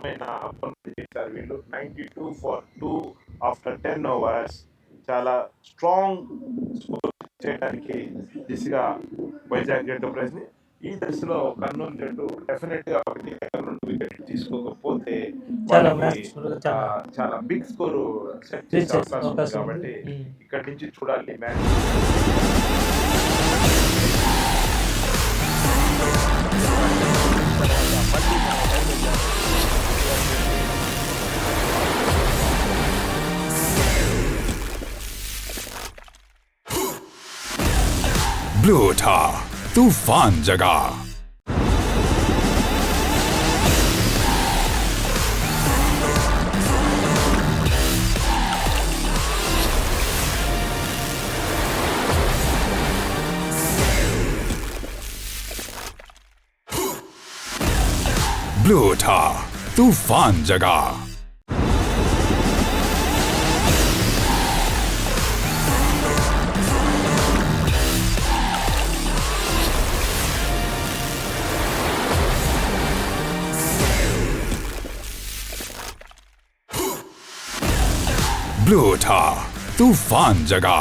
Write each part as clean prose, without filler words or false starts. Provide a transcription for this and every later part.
Opponent చేశారు వీళ్ళు. 92 for 2 after 10 overs. చాలా స్ట్రాంగ్ స్కోర్ చేయడానికి దిశగా వైజాగ్ ఎంటర్ప్రైజ్ ని ఈ దశలో కర్నూలు జట్టు డెఫినెట్ గా 1-2 వికెట్ తీసుకోకపోతే చాలా బిగ్ స్కోర్ సెట్ చేసే అవకాశం ఉంది. కాబట్టి ఇక్కడి నుంచి చూడాలి మ్యాచ్. ब्लू उठा तूफान जगा। ब्लू उठा तूफान जगा। ब्लू उठा तूफान जगा।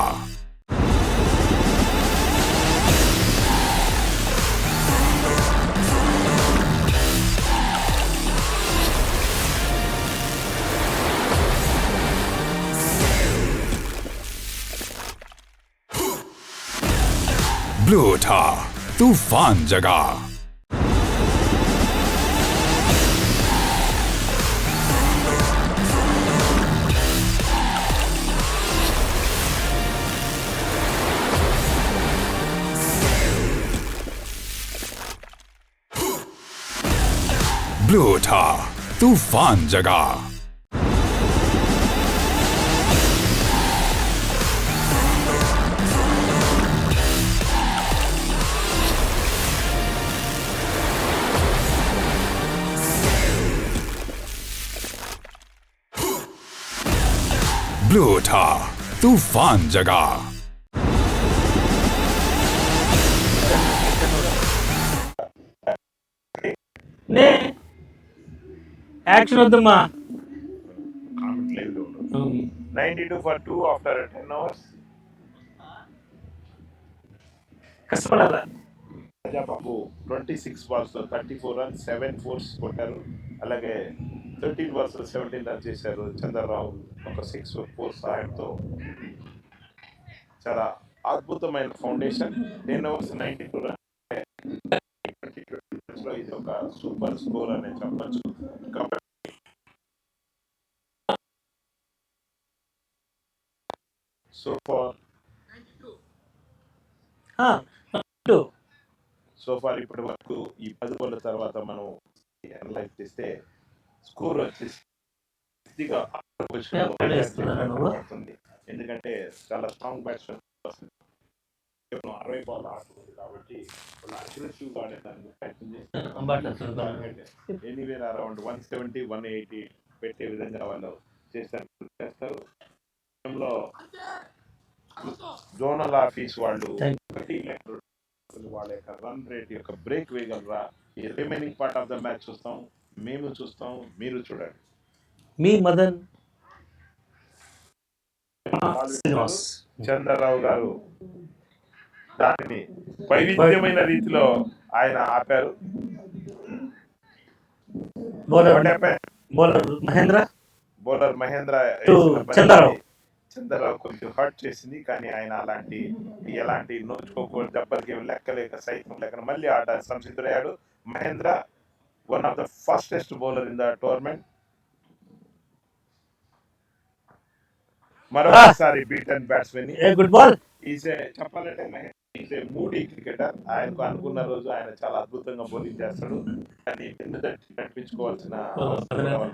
ब्लू उठा तूफान जगा। ब्लू उठा तूफान जगा। ब्लू उठा तूफान जगा। యాక్షన్ వద్దమ్మా. 92 for 2 after 10 hours. కష్టపడాలా. Rajababu 26 balls లో 34 runs 7 fours కొట్టారు. అలాగే 13 balls లో 17 runs చేశారు. చంద్రరావు ఒక 6 4 సాయంతో చాలా అద్భుతమైన ఫౌండేషన్. 10 overs 92 runs. ఇది ఒక సూపర్ స్కోర్ అనే చెప్పచ్చు. సో ఫార్ ఇప్పటి వరకు ఈ 10 బాల్ తర్వాత మనం అనలైజ్ చేస్తే స్కోర్ వచ్చేసి ఎందుకంటే చాలా స్ట్రాంగ్ బ్యాట్స్మెన్ 60 బాల్ ఆడుతుంది కాబట్టి అగ్రెసివ్ ఎనీవేర్ అరౌండ్ 170 180 పెట్టే విధంగా వాళ్ళు చేస్తారు. జోనల్ ఆఫీస్ వాళ్ళు వాళ్ళ యొక్క రన్ రేట్ యొక్క బ్రేక్ వేయగలరా? ఈ remaining part of the match చూస్తాం, మేము చూస్తాం, మీరు చూడండి. మీ మదన్ చంద్రరావు గారు దానిని వైవిధ్యమైన రీతిలో ఆయన ఆపారు. బౌలర్ మహేంద్ర చంద్రరావు కొంచెం హర్ట్ చేసింది. కానీ ఆయన ఎలాంటి నోచుకోకూడదు దెబ్బలకి లెక్కలేక సైతం లెక్క మళ్ళీ ఆట సంసిద్ధుడయ్యాడు. Mahendra one of the fastest bowler in the tournament. మరోసారి బీటన్ బ్యాట్స్మెన్. Good ball. చెప్పాలంటే మూడీ క్రికెటర్. ఆయనకు అనుకున్న రోజు ఆయన చాలా అద్భుతంగా బౌలింగ్ చేస్తాడు. కానీ నడిపించుకోవాల్సిన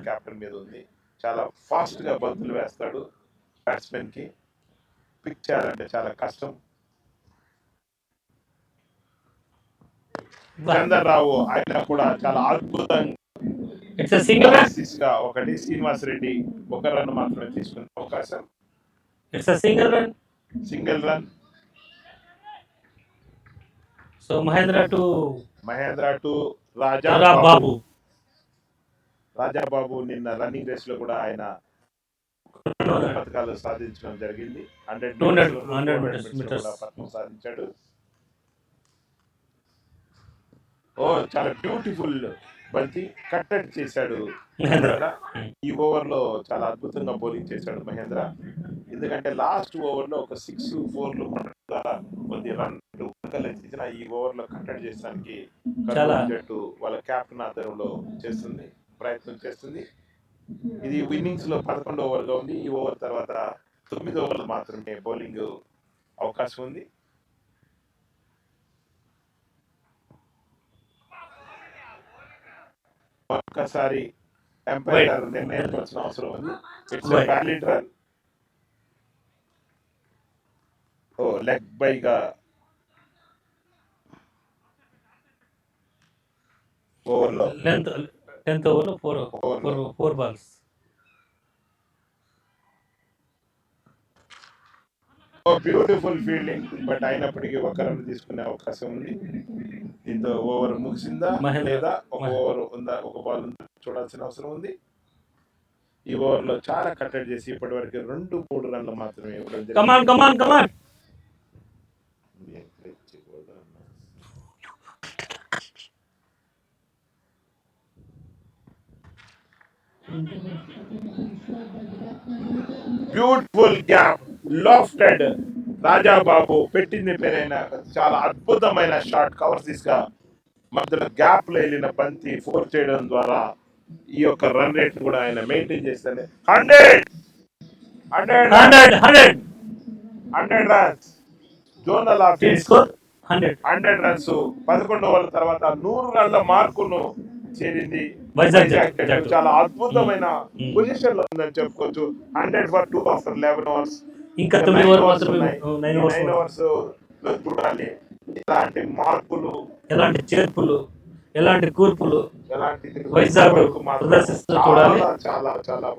కెప్టెన్ మీద ఉంది. చాలా ఫాస్ట్ గా బంతులు వేస్తాడు. బ్యాట్స్మెన్ కి పిక్ చేయాలంటే చాలా కష్టం. చంద్రరావు ఆయన కూడా చాలా అద్భుతంగా ఒకటి శ్రీనివాస్ రెడ్డి ఒక రన్ మాత్రమే తీసుకునే అవకాశం. Single run. So Mahendra to Raja Babu. Rajababu నిన్న రన్నింగ్ రేస్ లో కూడా ఆయన పథకాలు సాధించడం జరిగింది. 100 మీటర్స్ కూడా పథకం సాధించాడు. ఓ చాలా బ్యూటిఫుల్ బంతి కట్టడి చేశాడు మహేంద్ర. ఈ ఓవర్ లో చాలా అద్భుతంగా బౌలింగ్ చేశాడు మహేంద్ర. ఎందుకంటే లాస్ట్ ఓవర్ లో ఒక 6-4 కొద్ది రన్ ఇచ్చిన ఈ ఓవర్ లో కట్టడి చేయడానికి జట్టు వాళ్ళ కెప్టెన్ ఆధ్వర్యంలో ప్రయత్నం చేస్తుంది. ఇది ఇన్నింగ్స్ లో 11 ఓవర్గా ఉంది. ఈ ఓవర్ తర్వాత 9 ఓవర్లు మాత్రమే బౌలింగ్ అవకాశం ఉంది. ఒక్కసారి ఎంపైర్ గారు నిర్ణయించాల్సిన అవసరం ఉంది. It's valid run. ఓ లెగ్ బైగా ఓవర్లో 10th ఓవర్లో 4 బాల్స్. బ్యూటిఫుల్ ఫీల్డింగ్, బట్ అయినప్పటికీ ఒక రన్ తీసుకునే అవకాశం ఉంది. దీంతో ఓవర్ ముగిసిందా లేదా ఒక ఓవర్ ఉందా, ఒక బాల్ ఉందా చూడాల్సిన అవసరం ఉంది. ఈ ఓవర్ లో చాలా కట్టడి చేసి ఇప్పటి వరకు 2-3 రన్లు మాత్రమే ఇవ్వడం జరిగింది. Beautiful gap లాఫ్టెడ్. రాజాబాబు పెట్టింది పేరైన చాలా అద్భుతమైన షాట్ కవర్ తీసుగా మధ్యలో గ్యాప్ లో వెళ్ళిన బంతి 4 చేయడం ద్వారా ఈ యొక్క రన్ రేట్ కూడా ఆయన మెయింటైన్ చేస్తాడు. 100 రన్స్ జోనల్ ఆఫీస్ 100 రన్స్ 11 ఓవర్ల తర్వాత 100 రన్ల మార్కును చేరింది. చాలా అద్భుతమైన పొజిషన్ లో ఉందని చెప్పుకోవచ్చు. 100 for 2 after 11 overs. ఇంకా 9 ఓవర్స్ చూడాలి ఇలాంటి మార్పులు, ఎలాంటి చేర్పులు, ఎలాంటి కూర్పులు వైజాగ్ చూడాలి. చాలా చాలా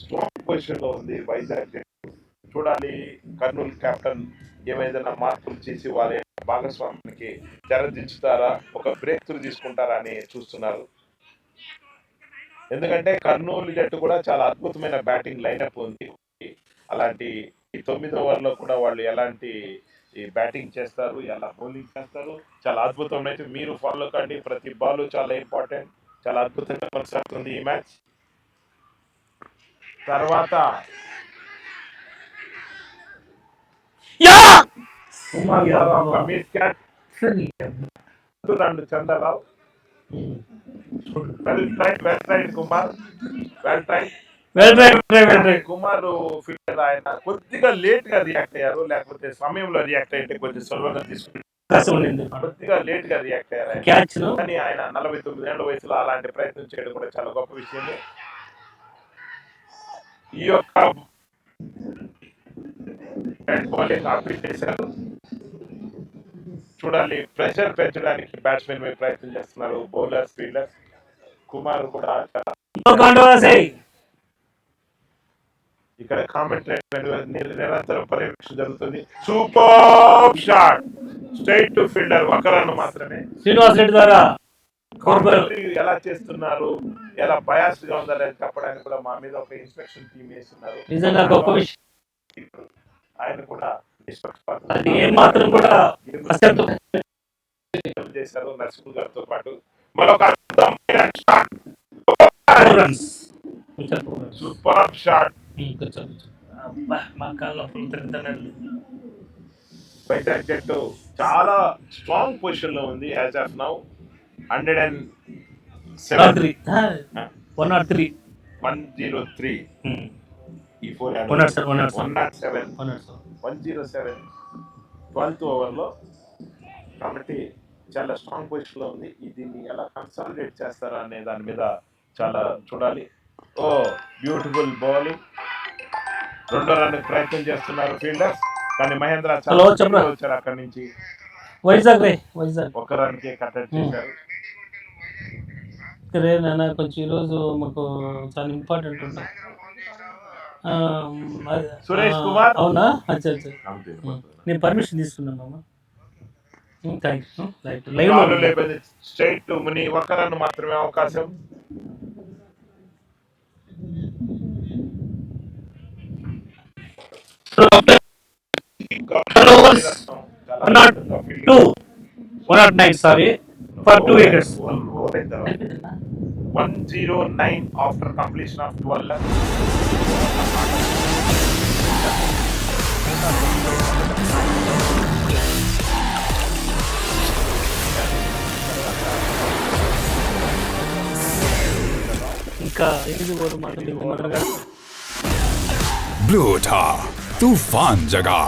స్ట్రాంగ్ పొజిషన్ లో ఉంది వైజాగ్. చూడాలి కర్నూలు కెప్టెన్ ఏమైనా మార్పులు చేసి వారి భాగస్వామ్యానికి తెరదించుతారా, ఒక బ్రేక్ త్రూ తీసుకుంటారా అని చూస్తున్నారు. ఎందుకంటే కర్నూలు జట్టు కూడా చాలా అద్భుతమైన బ్యాటింగ్ లైనప్ ఉంది. అలాంటి ఈ 9 ఓవర్లో కూడా వాళ్ళు ఎలాంటి బ్యాటింగ్ చేస్తారు, ఎలా బౌలింగ్ చేస్తారు, చాలా అద్భుతమైన మీరు ఫాలో కండి. ప్రతి బాల్ చాలా ఇంపార్టెంట్. చాలా అద్భుతంగా కొనసాగుతుంది ఈ మ్యాచ్. తర్వాత చంద్రరావు కుమార్ ఫీల్డర్ ఆయన కొద్దిగా లేట్ గా రియాక్ట్ అయ్యారు. లేకపోతే సమయంలో రియాక్ట్ అయితే కొంచెం సులభంగా తీసుకుంటారు. కొద్దిగా లేట్ గా రియాక్ట్ అయ్యారు. కానీ ఆయన 49 ఏళ్ల వయసులో అలాంటి ప్రయత్నం చేయడం కూడా చాలా గొప్ప విషయమే. ఈ యొక్క బౌలింగ్ చేశారు. చూడాలి ప్రెషర్ పెంచడానికి బ్యాట్స్మెన్ మీద ప్రయత్నం చేస్తున్నారు బౌలర్స్, ఫీల్డర్స్. కుమార్ కూడా ఇక్కడ కామెంట్ నిరంతరం పర్యవేక్షణ జరుగుతుంది. Super shot straight to fielder, ఒక రన్ మాత్రమే. శ్రీనివాస్ రెడ్డి ద్వారా ఎలా చేస్తున్నారు, ఎలా బయాస్డ్ గా ఉందా అని చెప్పడానికి కూడా మా మీద ఒక ఇన్స్పెక్షన్ టీమ్ వేస్తున్నారు. నిజంగా గొప్ప విషయం. ఆయన కూడా చేశారు నరసింహ గారితో పాటు. మరొక సూపర్ షాట్. వైజాగ్ జట్టు చాలా స్ట్రాంగ్ పొజిషన్ లో ఉంది యాజ్ ఆఫ్ నౌ. 103 ఈ 107 12th ఓవర్లో. కాబట్టి చాలా స్ట్రాంగ్ పొజిషన్ లో ఉంది. దీన్ని ఎలా కన్సాలిడేట్ చేస్తారా అనే దాని మీద చాలా చూడాలి. ఓ బ్యూటిఫుల్ బౌలింగ్. 2వ రన్ ప్రయత్నం చేస్తున్నారు ఫీల్డర్స్, కానీ మహేంద్ర వచ్చారు అక్కడి నుంచి. వైజాగ్ 1 రన్ కే కట్టడి చేశారు. కొంచెం ఈరోజు మాకు చాలా ఇంపార్టెంట్ ఉంటుంది. సురేష్ కుమార్ అవునా? నేను పర్మిషన్ తీసుకున్నాను. స్ట్రైట్ టు ముని, 1 రన్ మాత్రమే అవకాశం. overs, 102, 109, sorry, for 2 wickets. 109 after completion of 12. ఇంకా ఎనిమిది ఓవర్ మాత్రం ब्लू उठा तूफान जगा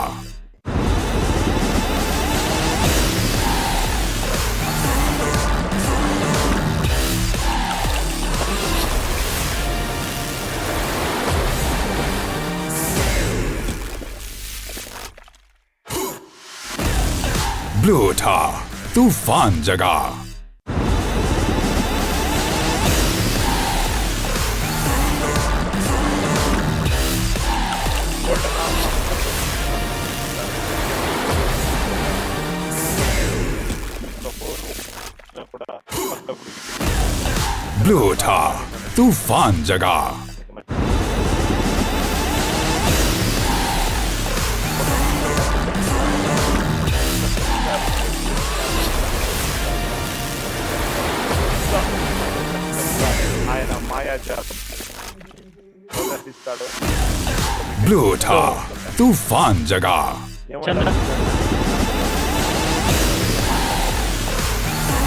ब्लू उठा तूफान जगा ब्लू उठा तूफान जगा ఆయన మాయాజాలం ప్రదర్శిస్తాడు. ब्लू उठा तूफान जगा ఏమంటారు?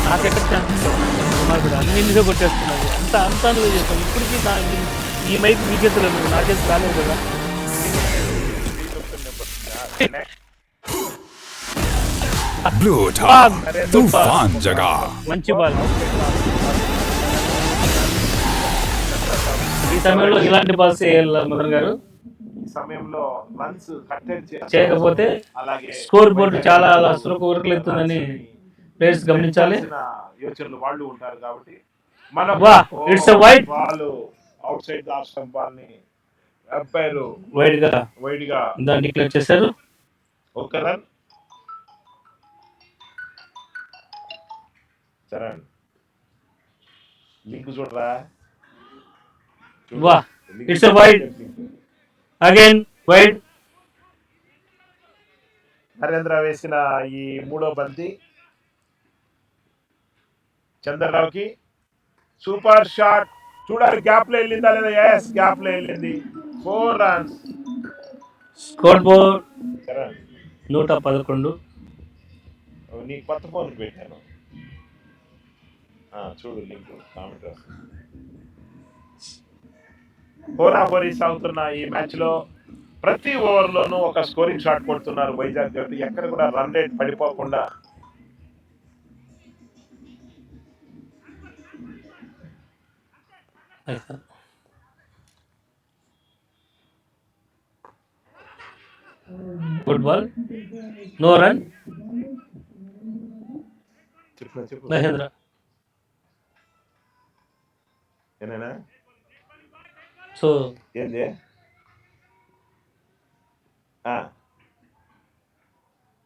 నాకెక్కడ ఛాన్స్ కూడా అన్ని నిజం కొట్టేస్తున్నది అంతా నువ్వే చేస్తాను ఇప్పటికీ ఈ మైక్ మీ చేతులు నా చేతి రాలేదు కదా. ब्लू उठा तूफान जगा మంచి బాల్. ఈ సమయంలో ఇలాంటి బాల్స్ వేయాలి మదన్ గారు. ఈ సమయంలో రన్స్ కట్టెడ్ చేయకపోతే అలాగే స్కోర్ బోర్డు చాలా అసలు ఉరకలెత్తుందని ప్లేయర్స్ గమనించాలి. యోచనలు వాళ్ళు ఉంటారు కాబట్టి మన it's a wide ball out side off stump ball ని అంపైర్ వైడ్ గా దాన్ని డిక్లేర్ చేశారు. ఒక రన్ చరణ్ లింక్ చూడరా. వా it's a wide again wide. Narendra వేసిన ఈ మూడో బంతి చంద్రరావుకి సూపర్ షాట్. చూడాలి గ్యాప్ లో వెళ్ళిందా లేదా. ఎస్ గ్యాప్ లో వెళ్ళింది. 4 runs. Score board 111. నీ కొత్త ఫోన్ పెట్టాను చూడు లింక్ కామెంట్. హోరాహోరీ సాగుతున్న ఈ మ్యాచ్ లో ప్రతి ఓవర్లోనూ ఒక స్కోరింగ్ షాట్ కొడుతున్నారు వైజాగ్ జట్టు. ఎక్కడ కూడా రన్ రేట్ పడిపోకుండా గుడ్ బాల్, నో రన్. చెప్పు మహేంద్ర ఏనా సో ఏంది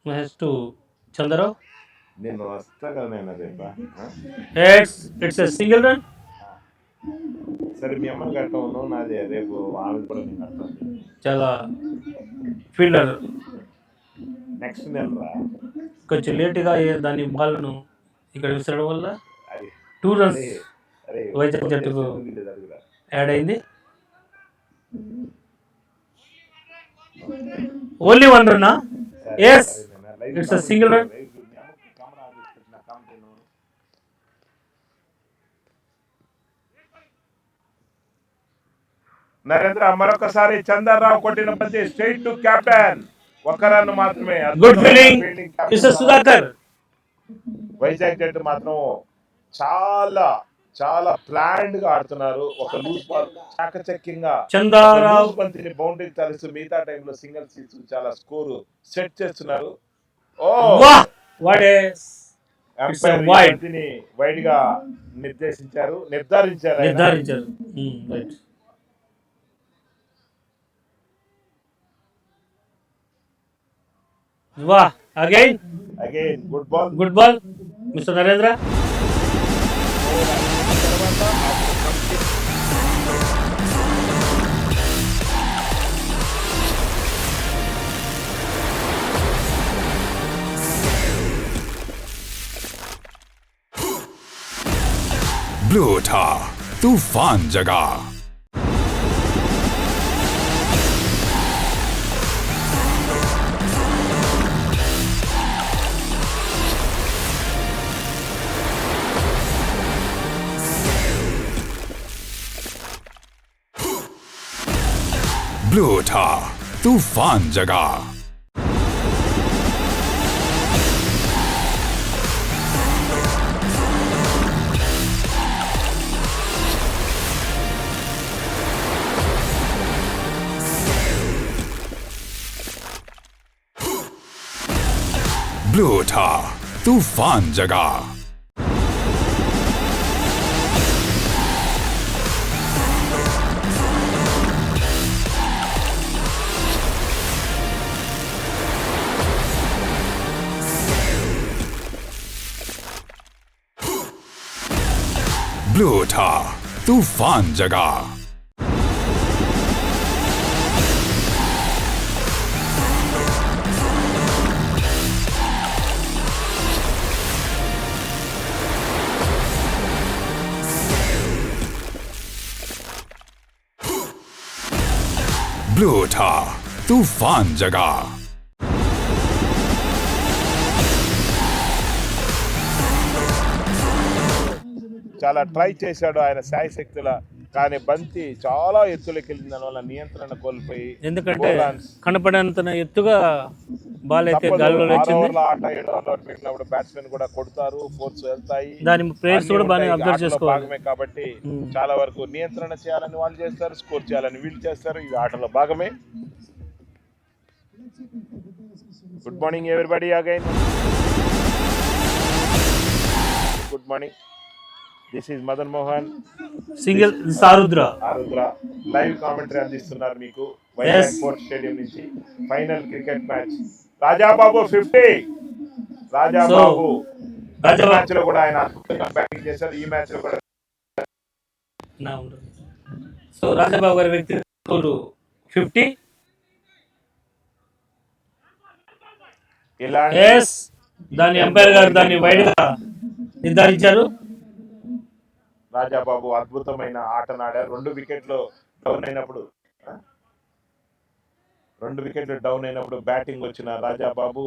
మహేష్ టు చంద్రరావు. నేను వస్తా కదా నేను రేపా. It's a single run. సరే మీ అమ్మని కట్టను నాది రేపు ఆమె కూడా నేను కడతాను. చాలా ఫీల్డర్ నెక్స్ట్ నెల రా. కొంచెం లేటుగా దాని బాల్ను ఇక్కడ విసరడం వల్ల 2 runs వైజాగ్ జట్టుకు యాడ్ అయింది. Only 1 run. Yes it's a single run. Narendra మరొకసారి చంద్రరావు కొట్టిన బంతి స్ట్రైట్ టు కెప్టెన్. 1 run మాత్రమే. Good feeling mister Sudhakar. Vizag జట్టు మాత్రం చాలా చాలా ప్లాన్డ్ గా ఆడుతున్నారు. ఒక లూజ్ బాల్ చాకచక్యంగా చంద్రరావు బంతిని బౌండరీ తలుస్తూ మిగతా టైంలో సింగిల్ సీట్స్ చాలా స్కోర్ సెట్ చేస్తున్నారు. ఓ బంతిని వైడ్ గా నిర్ధారించారు. వా again good ball mister Narendra. Blue उठा तूफान जगा। ब्लू उठा तूफान जगा। ब्लू उठा तूफान जगा। ब्लू उठा तूफान जगा। ब्लू उठा तूफान जगा। చాలా ట్రై చేశాడు ఆయన శాయశక్తుల, కానీ బంతి చాలా ఎత్తులోకి వెళ్ళిన దానివల్ల నియంత్రణ కోల్పోయి ఎందుకంటే కనపడేంత ఎత్తుగా బాల్ అయితే గాల్లో వచ్చింది. ఆట 7 ఓవర్లు పెట్టినప్పుడు బ్యాట్స్మెన్ కూడా కొడతారు, ఫోర్స్ వెళ్తాయి, దాని ప్లేయర్స్ కూడా బాగా అబ్జర్వ్ చేసుకోవాలి. భాగమే కాబట్టి చాలా వరకు నియంత్రణ చేయాలని వాళ్ళు చేస్తారు, స్కోర్ చేయాలని వీళ్ళు చేస్తారు. ఇది ఆటలో భాగమే. Good morning everybody again. Good morning. This is Madan Mohan, single సారుద్ర లైవ్ కామెంటరీ అందిస్తున్నారు మీకు వైజాగ్ స్పోర్ట్స్ స్టేడియం నుంచి. Final cricket match Rajababu 50. Rajababu match లో కూడా ఆయన అద్భుతంగా బ్యాటింగ్ చేశారు, ఈ మ్యాచ్ లో కూడా. సో రాజాబాబు గారి వ్యక్తి 50. దాని ఎంపైర్ గారు దాన్ని వైడ్ గా నిర్ధారించారు. రాజాబాబు అద్భుతమైన ఆటనాడారు. 2 వికెట్లు డౌన్ అయినప్పుడు బ్యాటింగ్ వచ్చిన రాజాబాబు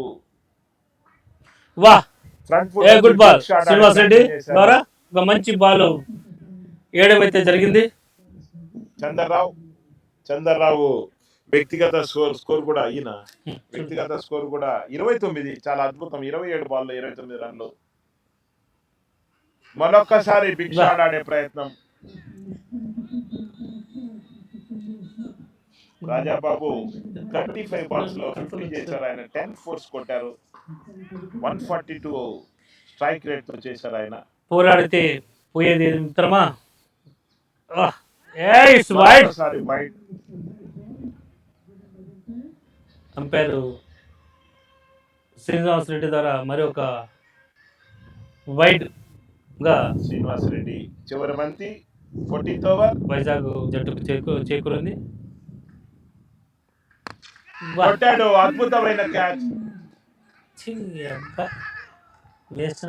గుడ్ బాల్ శ్రీనివాస్ రెడ్డి ద్వారా ఒక మంచి బాల్ వేయడం జరిగింది. చంద్రరావు వ్యక్తిగత స్కోర్ కూడా, ఈయన వ్యక్తిగత స్కోర్ కూడా 29. చాలా అద్భుతం. 27 బాల్లో 29 రన్లు. మరొక్కసారి బిగ్ షాట్ ఆడే ప్రయత్నం. రాజాబాబు 35 బాల్స్ లో 50 చేశారు ఆయన. 10 ఫోర్స్ కొట్టారు. 142 స్ట్రైక్ రేట్ తో చేశారు ఆయన. పోరాడితే పోయేది మిత్రమా. అంపైర్ శ్రీనివాస్ రెడ్డి ద్వారా మరి ఒక వైడ్ గా శ్రీనివాస్ రెడ్డి చివరి బంతి 14th ఓవర్ వైజాగ్ జట్టుకు చేకూరింది. కొట్టాడు, అద్భుతమైన క్యాచ్.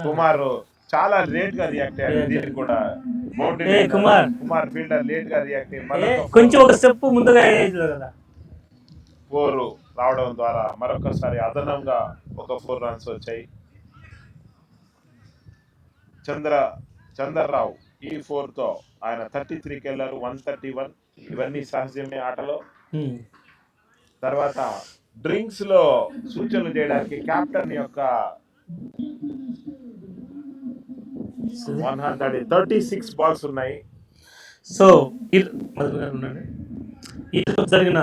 కుమార్ చాలా లేట్ గా రియాక్ట్ అయ్యాడు. దీనికి కూడా కుమార్ ఫీల్డర్ లేట్ గా రియాక్ట్ అయ్యి కొంచెం ఒక స్టెప్ ముందుగా 4 రావడం ద్వారా మరొకసారి అదనంగా ఒక 4 రన్స్ వచ్చాయి. చంద్రరావు ఈ 4 తో ఆయన 33కి వెళ్ళారు. 131. ఇవన్నీ సహజమే ఆటలో. తర్వాత డ్రింక్స్ లో సూచనలు చేయడానికి కెప్టెన్ యొక్క 136 బాల్స్ ఉన్నాయి. సో జరిగిన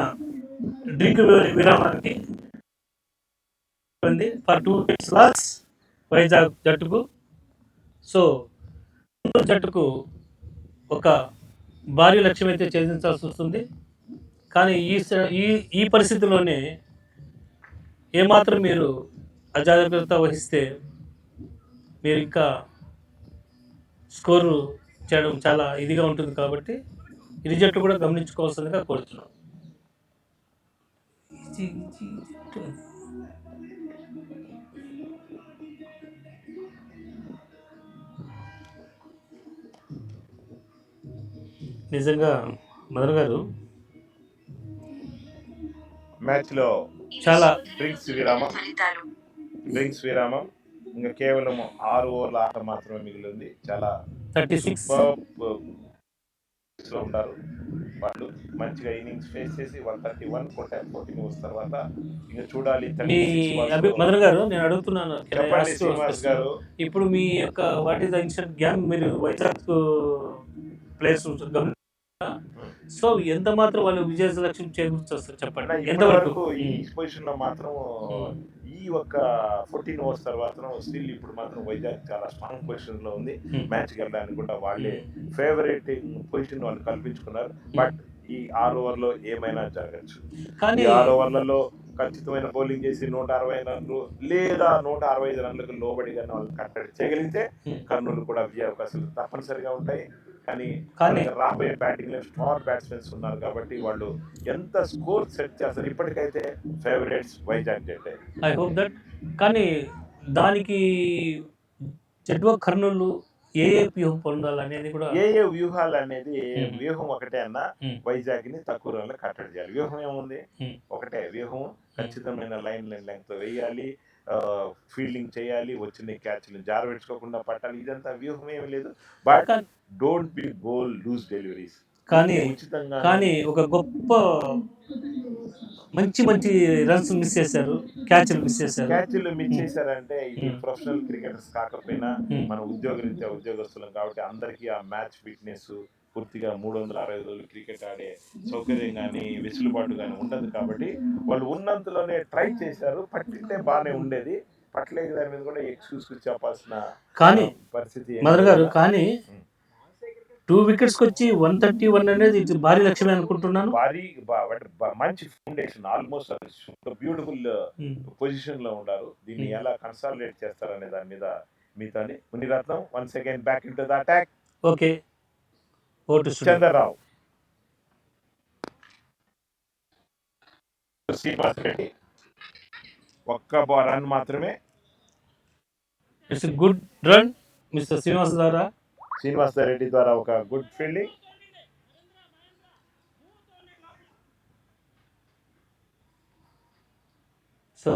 డ్రింక్ విరామానికి ఫర్ 2 లాస్ వైజాగ్ జట్టుకు. సో జట్టుకు ఒక భారీ లక్ష్యం అయితే ఛేదించాల్సి వస్తుంది. కానీ ఈ పరిస్థితిలోనే ఏమాత్రం మీరు అజాగ్రత్త వహిస్తే మీరు ఇంకా స్కోరు చేయడం చాలా ఇదిగా ఉంటుంది. కాబట్టి ఇరు జట్టు కూడా గమనించుకోవాల్సిందిగా కోరుతున్నాం. నిజంగా మదన్ గారు మ్యాచ్ లో చాలా డ్రింక్స్ విరామం ఇంకా కేవలం 6 ఓవర్ల ఆట మాత్రమే మిగిలింది. చాలా 36 లో ఉన్నారు వాళ్ళు. మంచిగా ఇన్నింగ్స్ ఫేస్ చేసి 131 కొట్టారు 14 ఓవర్స్ తర్వాత. ఇంకా చూడాలి మీ మదన్ గారు, నేను అడుగుతున్నాను చెప్పండి శ్రీనివాస్ గారు. ఇప్పుడు మీ యొక్క what is the instant gang మీరు వైజాగ్ ప్లేయర్స్ సో ఎంత మాత్రం వాళ్ళు విజయ లక్ష్యం చేకూర్చొస్తారు చెప్పండి. ఎంతవరకు ఈ పొజిషన్ లో మాత్రం ఈ ఒక్క 14 ఓవర్స్ తర్వాత స్టిల్ ఇప్పుడు మాత్రం వైజాగ్ చాలా స్ట్రాంగ్ పొజిషన్ లో ఉంది. మ్యాచ్ గెలడానికి కూడా వాళ్ళే ఫేవరెట్ పొజిషన్ వాళ్ళు కల్పించుకున్నారు. బట్ ఈ 6 ఓవర్లో ఏమైనా జరగచ్చు. కానీ 6 ఓవర్లలో ఖచ్చితమైన బౌలింగ్ చేసి 160 రన్లు లేదా 165 రన్లకు లోబడిగా వాళ్ళు కట్టడి చేయగలిగితే కర్నూలు కూడా విజయ అవకాశాలు తప్పనిసరిగా ఉంటాయి. కానీ రాబోయే బ్యాటింగ్ లో స్టార్ బ్యాట్స్మెన్స్ ఉన్నారు కాబట్టి వాళ్ళు ఎంత స్కోర్ సెట్ చేస్తారు. ఇప్పటికైతే ఫేవరెట్స్ వైజాగ్ జట్టే. I hope that. కానీ దానికి జడ్వా కర్నూలు ఏ వ్యూహం పొందాలనేది కూడా ఏ వ్యూహాలు అనేది వ్యూహం ఒకటే అన్న, వైజాగ్ ని తక్కువ రన్లు కట్టడి చేయాలి. వ్యూహం ఏముంది, ఒకటే వ్యూహం. ఖచ్చితమైన లైన్ లెంగ్త్ వేయాలి, ఫీల్డింగ్ చేయాలి, వచ్చిన క్యాచ్లు జారబెట్టుకోకుండా పట్టాలి. ఇదంతా వ్యూహం ఏమి లేదు. But don't be goal loose deliveries. కానీ ఒక గొప్ప మంచి రన్స్ మిస్ చేశారు, క్యాచ్లు మిస్ చేశారంటే ఇది ప్రొఫెషనల్ క్రికెటర్స్ కాకపోయినా మన ఉద్యోగరీత్యా ఉద్యోగస్తులం కాబట్టి అందరికీ ఆ మ్యాచ్ ఫిట్నెస్ పూర్తిగా 365 రోజులు క్రికెట్ ఆడే సౌకర్యం కానీ వెసులుబాటు కానీ ఉండదు. కాబట్టి వాళ్ళు ఉన్నంతలోనే ట్రై చేశారు. పట్టింటే బాగానే ఉండేది, పట్టలేదు. దాని మీద కూడా ఎక్స్క్యూజ్ చెప్పాల్సిన పరిస్థితి మదర్ గారు. కానీ 2 వికెట్స్ వచ్చి 131 అనేది భారీ లక్ష్యమే అనుకుంటున్నాను. మంచి ఫౌండేషన్, ఆల్మోస్ట్ బ్యూటిఫుల్ పొజిషన్ లో ఉన్నారు. దీన్ని ఎలా కన్సాలిడేట్ చేస్తారనే దాని మీద మీతోని Muniratnam once again back into the attack. Okay, Chandra Rao, Srinivas Reddy ఒక్క రన్ మాత్రమే. It's good run mister Srinivas Reddy ద్వారా ఒక good fielding. So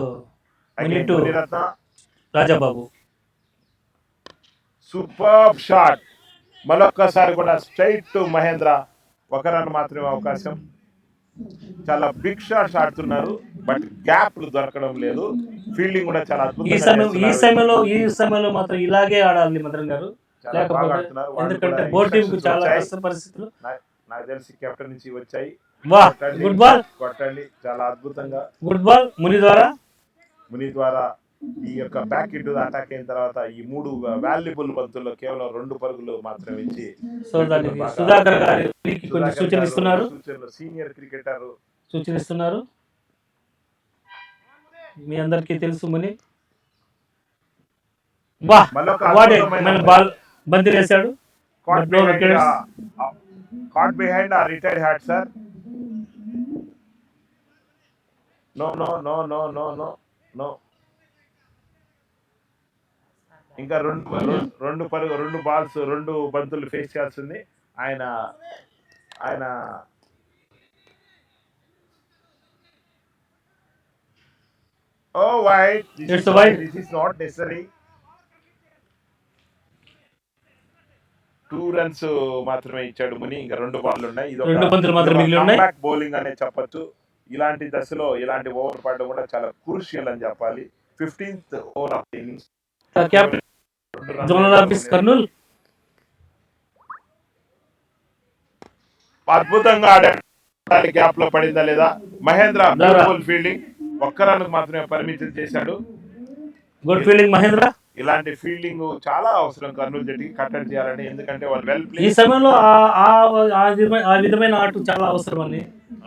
Rajababu super shot. మరొక్కసారి కూడా స్ట్రైట్ టు మహేంద్ర. ఒక రన్ మాత్రమే అవకాశం. చాలా బిగ్ షాట్స్ ఆడుతున్నారు, బట్ గ్యాప్లు దొరకడం లేదు. ఫీల్డింగ్ కూడా చాలా అద్భుతంగా ఈ సమయంలో మాత్రం ఇలాగే ఆడాలి మదన్ గారు. ఎందుకంటే బోర్డు టీంకు చాలా కష్ట పరిస్థితులు నాకు తెలిసి కెప్టెన్ నుంచి వచ్చాయి. గుడ్ బాల్ కొట్టండి, చాలా అద్భుతంగా గుడ్ బాల్. ముని ద్వారా ఈ యొక్క బ్యాక్ ఇంటూ అటాక్ అయిన తర్వాత ఈ 3 వాల్యుబుల్ బంతుల్లో కేవలం 2 పరుగులు మాత్రమే ఇచ్చి సుధాకర్ గారు కొన్ని సూచనలు సీనియర్ క్రికెటర్ సూచనిస్తున్నారు. మీ అందరికీ తెలుసు ముని బాల్ బంతి వేశాడు. కాట్ బిహైండ్ ఆ retired hurt sir. No no no no no no no ఇంకా 2 బాల్స్ 2 బంతులు ఫేస్ చేయాల్సింది ఆయన. Oh, wide. It's a wide. This is not necessary. 2 runs మాత్రమే ఇచ్చాడు ముని. ఇంకా 2 బాల్లు ఉన్నాయి. ఇది 2 బంతులు మాత్రమే మిగిలి ఉన్నాయి. బ్యాక్ బౌలింగ్ అనే చెప్పొచ్చు. ఇలాంటి దశలో ఇలాంటి ఓవర్ పడడం కూడా చాలా క్రూషియల్ అని చెప్పాలి. 15th over of innings. Zonal office Kurnool అద్భుతంగా ఆడాడు. గ్యాప్ లో పడిందా లేదా? Mahindra beautiful fielding. 1 రన్ మాత్రమే పరిమితం చేశాడు. Good fielding Mahendra. ఇలాంటి ఫీల్డింగ్ చాలా అవసరం కర్నూలు జట్టుకి కట్టడి చేయాలని. ఎందుకంటే వాళ్ళు వెల్ ప్లే. ఈ సమయంలో ఆ విధమైన ఆట చాలా అవసరం అని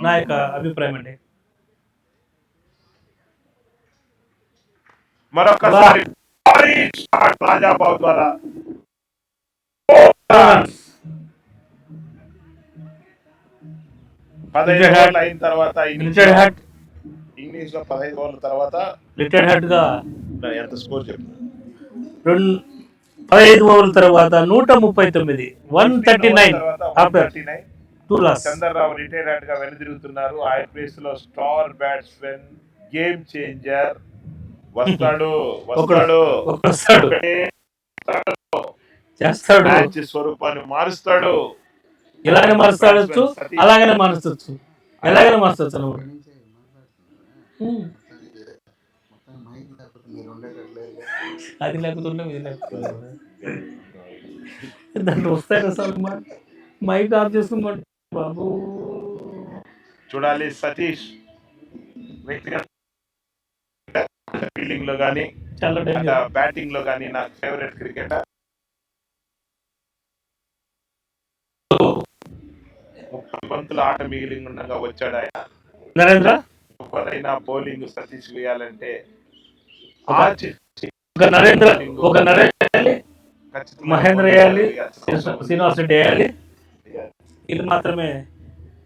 నా యొక్క అభిప్రాయం అండి. మరొకసారి రాజాబాబు ద్వారా 15 ఓవర్లు అయిన తర్వాత ఇన్నింగ్స్ లో 15 ఓవర్ల తర్వాత రిటైర్డ్ హెడ్ గా ఎంత స్కోర్ చెప్తున్నారు? 15 ఓవర్ల తర్వాత 139 139 ఆఫ్టర్ 2 లాస్. చంద్రరావు రిటైర్డ్ గా వెనుదిరుగుతున్నారు. ఆయన ప్లేస్ లో స్టార్ బ్యాట్స్మెన్ గేమ్ చేంజర్ వస్తాడు. వస్తాడు చేస్తాడు. మ్యాచ్ స్వరూపాన్ని మారుస్తాడు. ఇలాగనే మారుస్తాడచ్చు, అలాగనే మారుస్తచ్చు, ఎలాగైనా మారుస్తచ్చు అనమాట. అది లేకపోతే ఇది లేకపోతే దాంట్లో వస్తాయి అసలు మైక్ ఆఫ్ చేసుకోమంట బాబు. చూడాలి సతీష్ వ్యక్తిగత ఫీల్డింగ్ లో గానీ చాలా డేంజర్. బ్యాటింగ్ లో గానీ నాకు ఫేవరెట్ క్రికెటర్. 30 బంతుల ఆట మిగిలి ఉండగా వచ్చాడు ఆయన. నరేంద్ర ఎవరైనా బౌలింగ్ సతీష్ వేయాలంటే ఒక నరేంద్ర మహేంద్ర వేయాలి, శ్రీనివాస్ రెడ్డి వేయాలి. ఇది మాత్రమే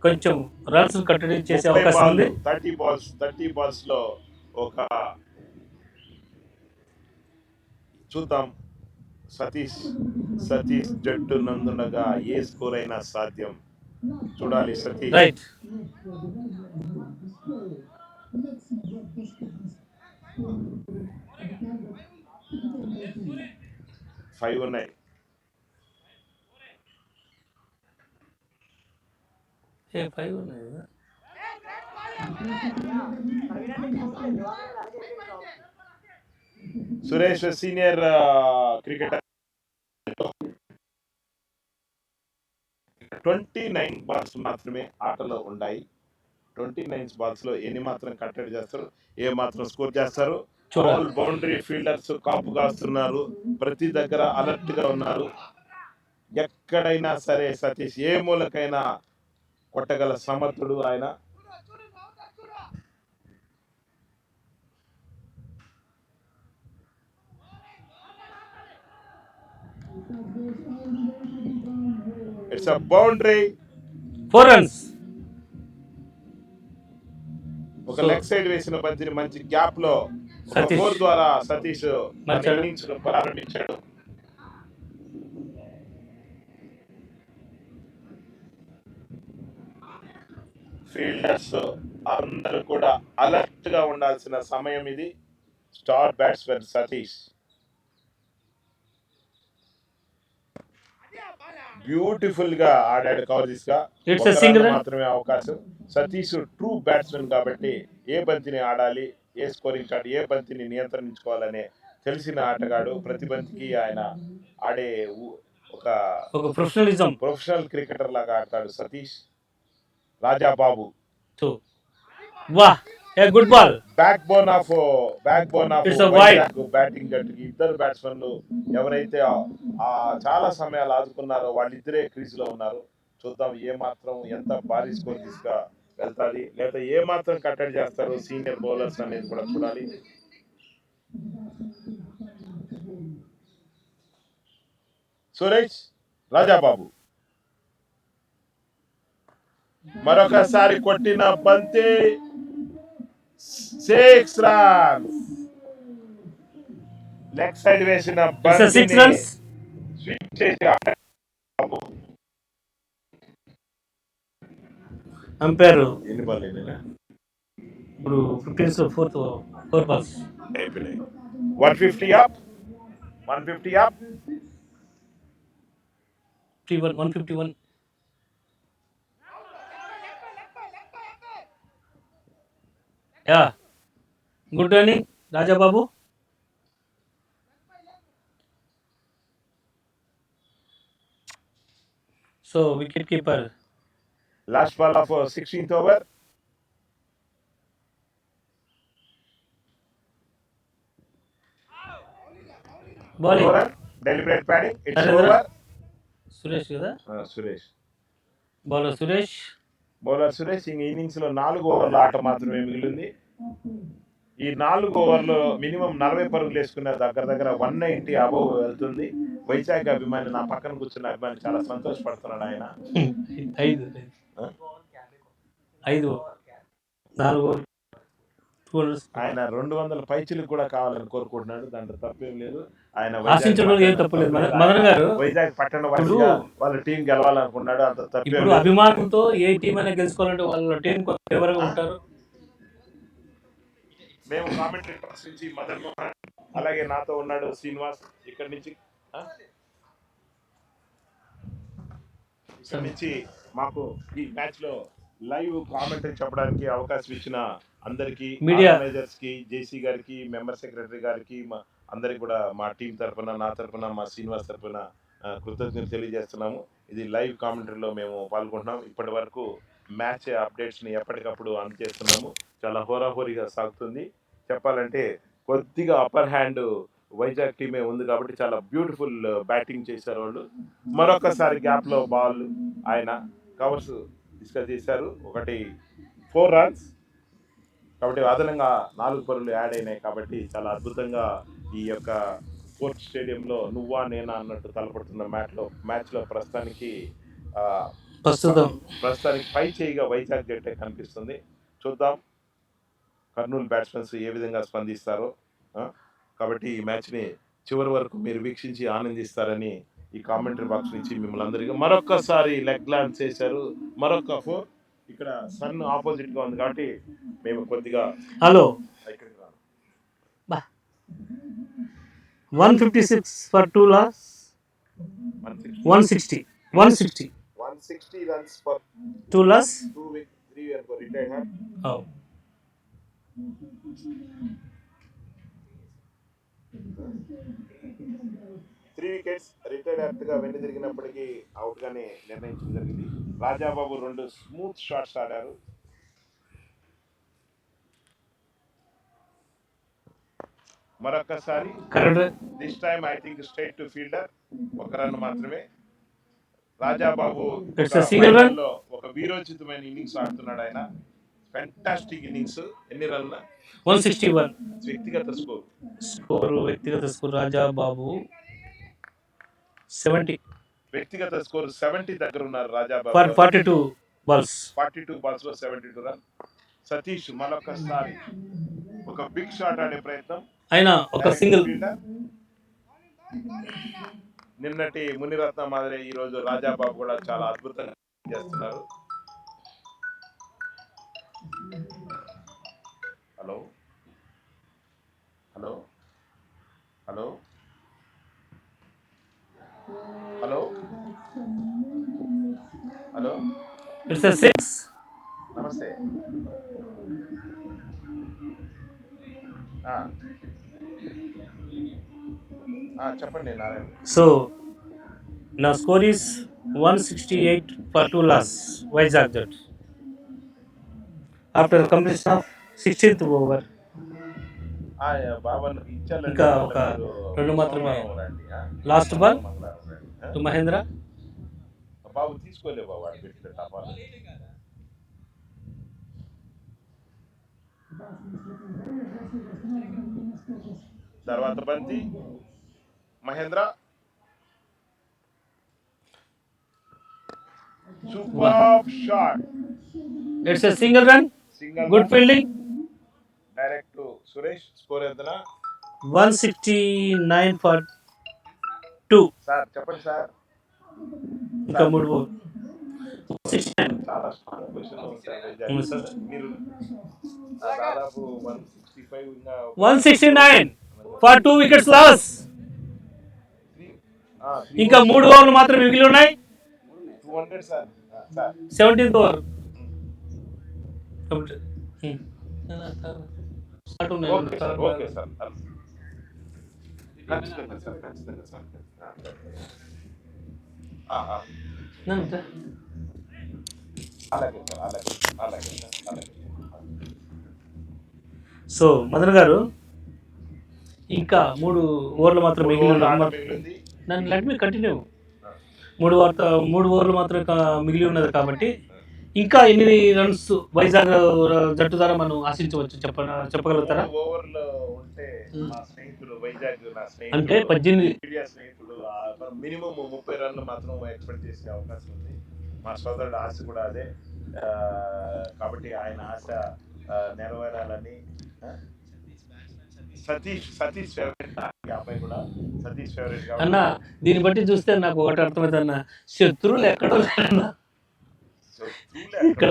కొంచెం రన్స్ కట్టడి చేసే అవకాశం ఉంది. 30 బాల్స్ లో ఒక చూద్దాం. సతీష్ జట్టు నందునగా ఏ స్కోర్ అయినా సాధ్యం. చూడాలి సతీష్. రైట్. ఫైవ్ ఉన్నాయి. సురేష్ సీనియర్ క్రికెటర్ 29 బాల్స్ మాత్రమే ఆటలో ఉన్నాయి. 29 బాల్స్ లో ఎన్ని మాత్రం కట్టడి చేస్తారు, ఏ మాత్రం స్కోర్ చేస్తారు. ఆల్ బౌండరీ ఫీల్డర్స్ కాపు కాస్తున్నారు, ప్రతి దగ్గర అలర్ట్ గా ఉన్నారు. ఎక్కడైనా సరే సతీష్ ఏ మూలకైనా కొట్టగల సమర్థుడు ఆయన. It's a boundary, 4 runs. ఒక లెగ్ సైడ్ వేసిన బంతిని మంచి గ్యాప్ లో 4 ద్వారా సతీష్ ఇన్నింగ్స్ ప్రారంభించాడు. ఫీల్డర్స్ అందరూ కూడా అలర్ట్ గా ఉండాల్సిన సమయం ఇది. స్టార్ బ్యాట్స్మెన్ సతీష్ బ్యూటిఫుల్ గా ఆడాడు. కవర్స్ గా మాత్రమే అవకాశం. సతీష్ ట్రూ బ్యాట్స్మెన్ కాబట్టి ఏ బంతిని ఆడాలి, ఏ స్కోరింగ్ షాట్, ఏ బంతిని నియంత్రించుకోవాలనే తెలిసిన ఆటగాడు. ప్రతి బంతికి ఆయన ఆడే ఒక ప్రొఫెషనల్ క్రికెటర్ లాగా ఆడతాడు Satish. Rajababu good ball. Backbone of batting జట్టుకి ఇద్దరు బ్యాట్స్మెన్లు ఎవరైతే చాలా సమయాలు ఆదుకున్నారో వాళ్ళిద్దరే క్రీజ్ లో ఉన్నారు. చూద్దాం ఏ మాత్రం ఎంత భారీ స్కోర్ తీసుకు వెళ్తాది, లేదా ఏ మాత్రం కట్టడి చేస్తారు సీనియర్ బౌలర్స్ అనేది కూడా చూడాలి. సురేష్ రాజాబాబు మరొకసారి కొట్టిన బంతి 6 runs. లెగ్ సైడ్ వేసిన బంతిని స్వింగ్ చేసి అంపైర్ ఎన్ని బాల్ అయినా ఇప్పుడు 4 balls 150 up 151. Yeah, good running Rajababu. So wicket keeper. Last ball of 16th over. Bowling. Deliberate padding. It's over. Suresh kada? Suresh. Bowler Suresh. ఇంక ఇన్నింగ్స్ లో 4 ఓవర్ల ఆట మాత్రమే మిగిలింది. ఈ 4 ఓవర్లో మినిమం 40 పరుగులు వేసుకున్న దగ్గర 190 అబోవ్ వెళ్తుంది. వైశాఖ అభిమాని, నా పక్కన కూర్చున్న అభిమాని చాలా సంతోషపడుతున్నాడు. ఆయన 5 4 ఆయన 200 పైచిలకు కూడా కావాలని కోరుకుంటున్నాడు. దాంట్లో తప్పేం లేదు. ఆయన ఆశించడం ఏం తప్పలేదు. మదన్ గారు వైజాగ్ పట్టణ వాసిగా వాళ్ళ టీం గెలవాలనుకున్నాడు. అంత తప్పేం ఇప్పుడు లేదు. అభిమానంతో ఏ టీం అయినా గెలుచుకోవాలంటే వాళ్ళ టీం ఎవరుగా ఉంటారు. మేము కామెంటరీ ట్రస్ట్ నుంచి మదన్ మోహన్, అలాగే నాతో ఉన్నాడు శ్రీనివాస్. ఇక్కడ నుంచి మాకు ఈ మ్యాచ్ లో లైవ్ కామెంటరీ చెప్పడానికి అవకాశం ఇచ్చిన అందరికి, మీడియా మేనేజర్స్ కి, జేసీ గారికి, మెంబర్ సెక్రటరీ గారికి, అందరికి కూడా మా టీం తరఫున, నా తరఫున, మా శ్రీనివాస్ తరఫున కృతజ్ఞతలు తెలియజేస్తున్నాము. ఇది లైవ్ కామెంటరీలో మేము పాల్గొంటున్నాం. ఇప్పటి వరకు మ్యాచ్ అప్డేట్స్ ని ఎప్పటికప్పుడు అందజేస్తున్నాము. చాలా హోరాహోరీగా సాగుతుంది. చెప్పాలంటే కొద్దిగా అప్పర్ హ్యాండ్ వైజాగ్ టీమే ఉంది కాబట్టి చాలా బ్యూటిఫుల్ బ్యాటింగ్ చేశారు వాళ్ళు. మరొకసారి గ్యాప్ లో బాల్ ఆయన కవర్స్ డిస్కస్ చేశారు. 4 runs కాబట్టి అదనంగా 4 పరుగులు యాడ్ అయినాయి. కాబట్టి చాలా అద్భుతంగా ఈ యొక్క స్పోర్ట్స్ స్టేడియంలో నువ్వా నేనా అన్నట్టు తలపడుతున్న మ్యాచ్లో ప్రస్తుతానికి పై చేయిగా వైజాగ్ జట్టే కనిపిస్తుంది. చూద్దాం కర్నూలు బ్యాట్స్మెన్స్ ఏ విధంగా స్పందిస్తారో. కాబట్టి ఈ మ్యాచ్ని చివరి వరకు మీరు వీక్షించి ఆనందిస్తారని ఈ కామెంటరీ బాక్స్ నుంచి మిమ్మల్ని అందరికీ మరొకసారి లెగ్ గ్లాన్స్ చేశారు. మరొక 4. ఇక్కడ సన్ ఆపోజిట్ గా ఉంది కాబట్టి మేము కొద్దిగా 156 for 2 loss. 160 runs for 2 loss. 2 with 3 and for retired hand. Oh. 3 wickets retired హ్యాప్గా వెండి తిరిగినప్పటికీ అవుట్ గానే నిర్ణయించడం జరిగింది. రాజాబాబు 2 స్మూత్ షాట్స్ ఆడారు. మరొకసారి this time I think straight to fielder, 1 run మాత్రమే. రాజాబాబు ఒక వీరోచితమైన ఇన్నింగ్స్ ఆడుతున్నాడు. ఆయన ఫ్యాంటాస్టిక్ ఇన్నింగ్స్. ఎన్ని రన్ల? 161 వ్యక్తిగత స్కోర్ రాజాబాబు 70. వ్యక్తిగత స్కోర్ 70 దగ్గర ఉన్నారు రాజాబాబు. 42 balls లో 72 రన్. సతీష్ మరొకసారి ఒక బిగ్ షాట్ ఆడే ప్రయత్నం. అయినా ఒక సింగిల్. నిన్నటి మునిరత్న మాదిరి ఈ రోజు రాజాబాబు కూడా చాలా అద్భుతంగా చేస్తున్నారు. Hello hello hello hello hello it's a 6. నమస్తే. చెప్పండి నారాయణ. సో నా score is 168 for 2 loss Vizag జట్ after completion of 16th over. ఇంకా ఒక 2 మాత్రమే. Last ball to Mahendra. Babu తీసుకోలే బాబు వాడు పెట్టిన టాపాలు. తర్వాత బంతి Mahendra. Super shot. It's a single run. Good fielding. Direct to Suresh. Score ఎంతనా? 169 for 2. సార్ చెప్పండి సార్. ఇంకా 3 ఓవర్. చాలా స్ట్రాంగ్ పొజిషన్ ఉంది సార్. మీరు దాదాపు 165 ఇంకా 169 for 2 wickets loss. ఇంకా 3 ఓవర్లు మాత్రమే మిగిలి ఉన్నాయి. 200 sir. 17th over. Okay sir. ఖచ్చితంగా సార్. అలాగే. సో మదన్ గారు ఇంకా 3 ఓవర్లు మాత్రం మిగిలి నన్ను లెట్ మీ కంటిన్యూ. 3 ఓవర్లు మాత్రం మిగిలి ఉన్నది కాబట్టి ఇంకా ఎన్ని రన్స్ వైజాగ్ జట్టు ద్వారా మనం ఆశించవచ్చు చెప్పగలుగుతారా? ఓవర్లో ఉంటే మా స్నేహితులు వైజాగ్ నా స్నేహితులు అంటే 18 స్నేహితులు మినిమం 30 రన్లు మాత్రం ఎక్స్పెక్ట్ చేసే అవకాశం ఉంది. మా సోదరుడు ఆశ కూడా అదే. కాబట్టి ఆయన ఆశ నెరవేరాలని సతీష్ ఫేవరెట్ ఈ అబ్బాయి కూడా సతీష్ ఫేవరెట్ అన్న దీన్ని బట్టి చూస్తే నాకు ఒకటి అర్థమైంది అన్న, శత్రువులు ఎక్కడ లేరన్న. ఇక్కడ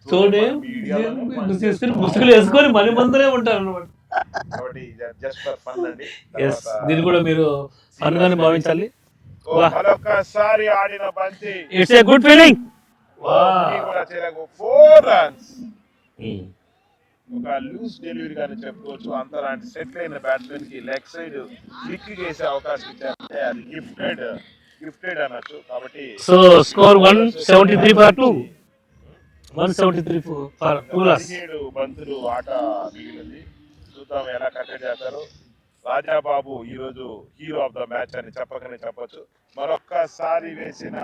చూడే తీసుకుని ముసుగులు వేసుకొని మనీ మందరే ఉంటారు అనమాట. కాబట్టి జస్ట్ ఫర్ ఫన్ అండి. ఎస్, దీన్ని కూడా మీరు ఫన్ గానే భావించాలి. మరొకసారి ఆడిన బంతి, it's a good feeling. 4 runs. ఒక లూజ్ డెలివరీ గానే చెప్పుకోవచ్చు. అంతలాంటి సెటిల్ అయిన బ్యాట్స్మెన్ కి లెగ్ సైడ్ క్లిక్ చేసే అవకాశం ఇచ్చారంటే అది గిఫ్టెడ్ అనొచ్చు. కాబట్టి so score 173 for 2. 173 for 2 loss. 17 బంతులు ఆట మిగిలింది. చూద్దాం ఎలా కట్టడి చేస్తారు. రాజాబాబు ఈ రోజు హీరో ఆఫ్ ద మ్యాచ్ అని చెప్పకనే చెప్పొచ్చు. మరొక్కసారి వేసిన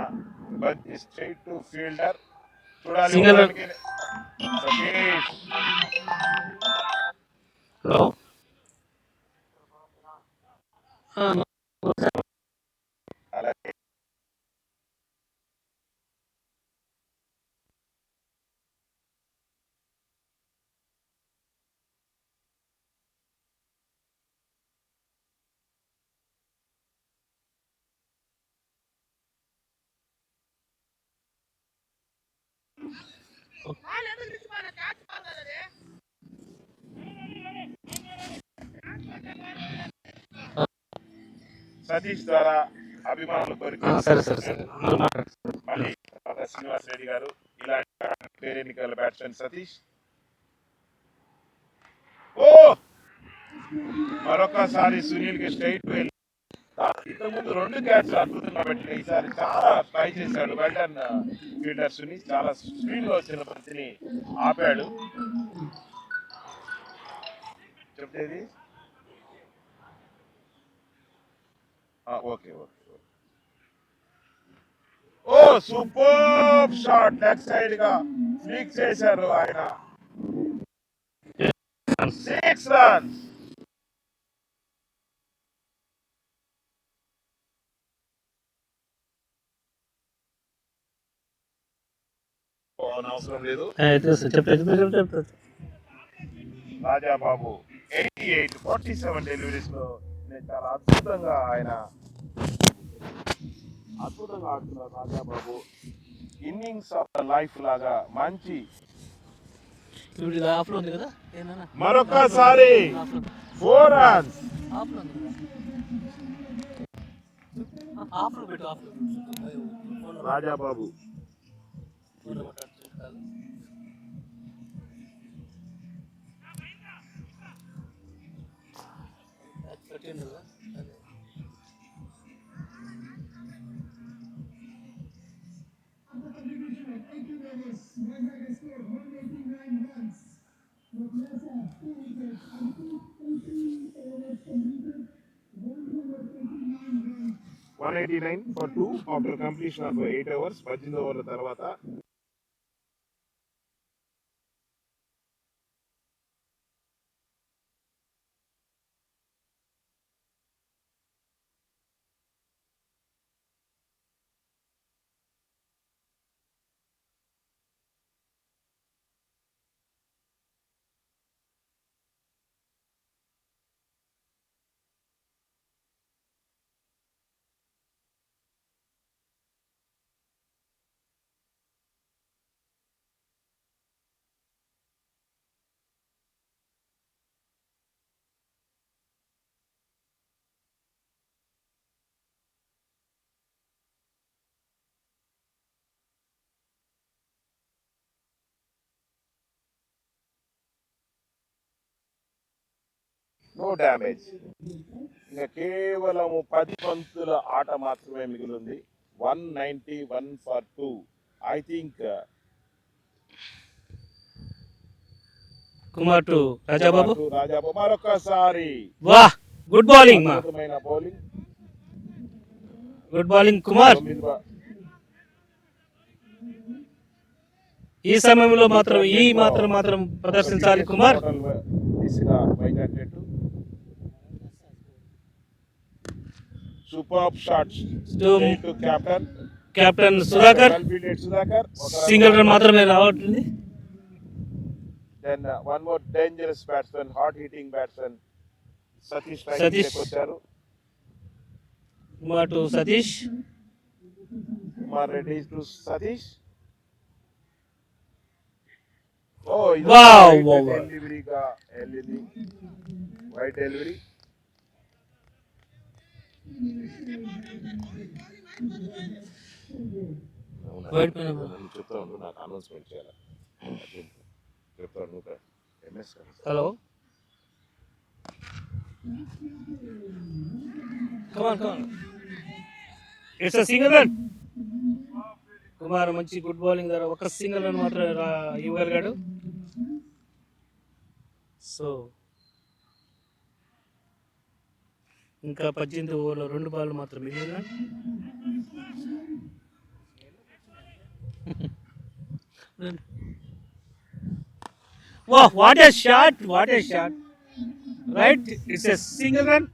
బంతి స్ట్రైట్ టు ఫీల్డర్. చూడాలి సతీష్. హలో, అలాగే సతీష్ ద్వారా అభిమానులు సరే సరే సరే మళ్ళీ శ్రీనివాస్ రెడ్డి గారు ఇలాంటి పేరెన్నికల బ్యాట్స్మెన్ సతీష్. ఓ మరొకసారి సునీల్ కి స్ట్రైట్ వెళ్ళి ఇంతకుముందు 2 క్యాచ్లు అద్భుతంగా పెట్టిన ఈసారి చాలా ట్రై చేశాడు. వెల్డన్ ఫీల్డర్ సునీల్ చాలా స్పీడ్ గా వచ్చిన బంతిని ఆపాడు. చెప్పేది ఓకే. ఓ సూపర్ షాట్, లెగ్ సైడ్ గా ఫ్లిక్ చేశారు ఆయన. 6 runs. అవసరం లేదు. రాజాబాబు 47 డెలివరీస్ లో చాలా అద్భుతంగా ఆడుతున్నారు రాజాబాబు. ఇన్నింగ్స్ ఆఫ్ లైఫ్ లాగా మంచి. మరొకసారి 4 runs. Rajababu $189 for 2 after completion of 8 overs. 18 ఓవర్ల తర్వాత నో డ్యామేజ్. ఇంకా కేవలం 10 బంతుల ఆట మాత్రమే మిగిలింది. 191 for 2. I think Kumar to Rajababu. మరొకసారి వాహ్, good bowling. Bowling, good bowling Kumar. ఈ సమయంలో మాత్రం ప్రదర్శించాలి Kumar. Super shots to captain Sudhakar. Single run మాత్రమే రావట్లేదు. Then one more dangerous batsman, hard hitting batsman, Satish Satish. వచ్చారు. Kumar to Satish. Kumar Reddy to Satish. Oh, ఇది Wow, wide wow, wow. delivery గా వెళ్ళింది. Wide delivery. Wide pin. నేను చెప్తా ఉండు, నాకు అనౌన్స్మెంట్ చేయాలి. చెప్తా ఉండు, MS Hello. Come on. It's a single run. Kumar మంచి గుడ్ బౌలింగ్ ద్వారా ఒక సింగిల్ రన్ మాత్రం ఇవ్వగలిగాడు. సో ఇంకా 18 ఓవర్లో 2 బాల్ మాత్రం మిగిలిన. What a shot, right, it's a single run.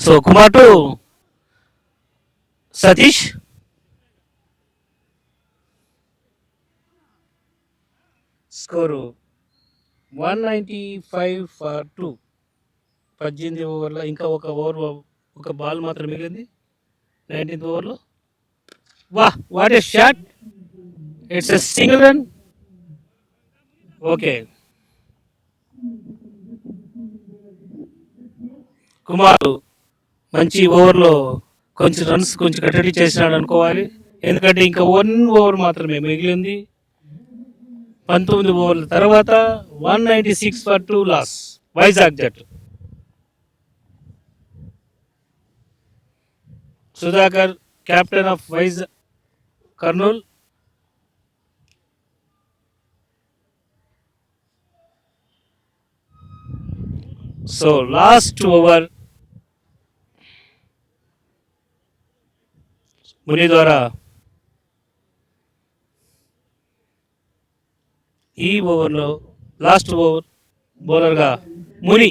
So Kumar to Satish. Score 195 for 2. 18 ఓవర్లో ఇంకా ఒక బాల్ మాత్రం మిగిలింది 19th ఓవర్లో. What a shot, it's a single run. Okay, Kumar మంచి ఓవర్లో కొంచెం రన్స్ కట్టడి చేసినాడు అనుకోవాలి. ఎందుకంటే ఇంకా 1 ఓవర్ మాత్రమే మిగిలింది. 19 ఓవర్ల తర్వాత 196 for 2 లాస్ వైజాగ్ జట్టు. Sudhakar captain of Kurnool. So last over ముని ద్వారా ఈ ఓవర్లో లాస్ట్ ఓవర్ బౌలర్గా ముని.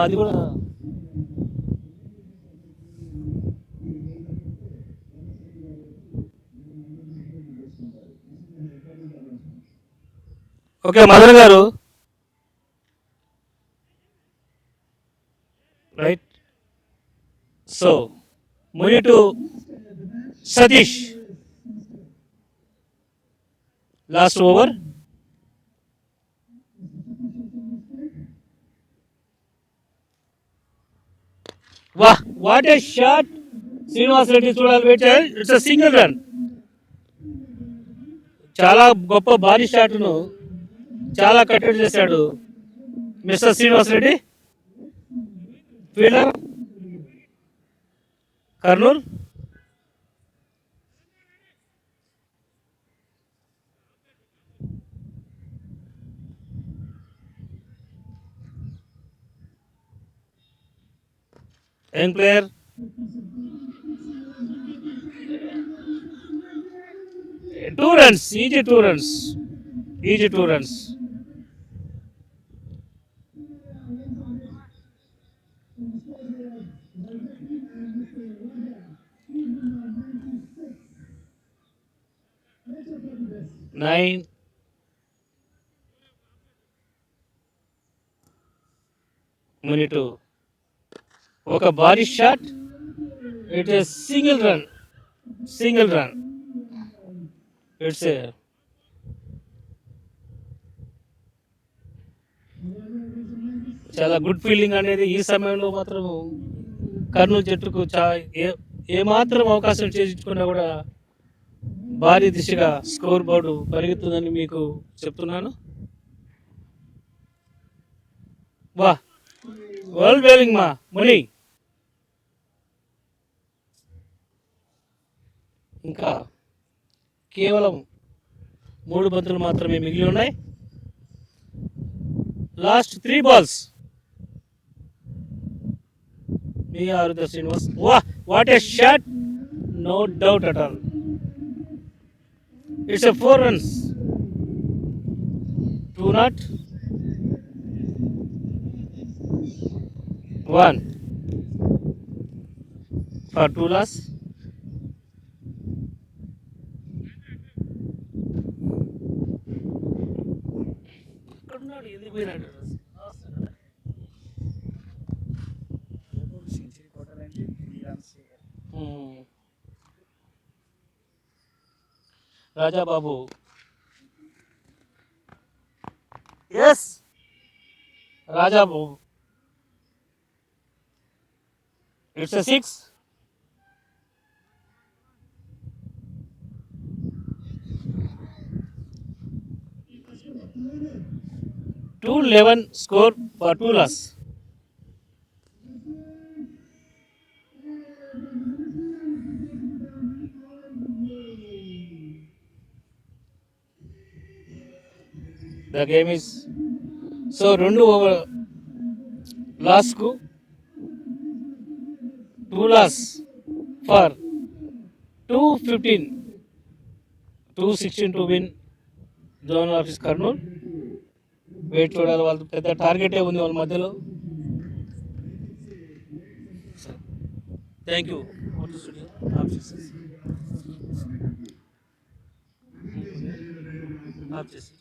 అది కూడా ఓకే. మదన్ గారు right. So Muni to Satish, last over. What a shot, Srinivas Reddy చూడాలి, వెయిట్ చేయాలి. It's a single run. చాలా గొప్ప భారీ షాట్ను చాలా కట్టడి చేశాడు mister Srinivas Reddy, fielder Kurnool. Young player, two runs, easy two runs. Nine minute ఒక భారీ shot. It is single run. It's చాలా గుడ్ ఫీలింగ్ అనేది ఈ సమయంలో మాత్రం కర్నూలు జట్టుకు ఏమాత్రం అవకాశం చేయించుకున్నా కూడా భారీ దిశగా స్కోర్ బోర్డు పరిగెత్తుందని మీకు చెప్తున్నాను. వరల్డ్ బౌలింగ్ మా ముని. ఇంకా కేవలం 3 బంతులు మాత్రమే మిగిలి ఉన్నాయి. Last 3 balls. మీ Arudra Srinivas, what a shot, no doubt at all. It's a 4 runs. 2-0. 1 for 2 loss. Rajababu, yes Rajababu, it's a 6. $211 score for 2 loss. The game is so 2 over last ku 2 loss for 216 to win zonal office Kurnool. Wait చూడాలి, వాళ్ళు పెద్ద టార్గెటే ఉంది వాళ్ళ మధ్యలో. Thank you. Of చేసి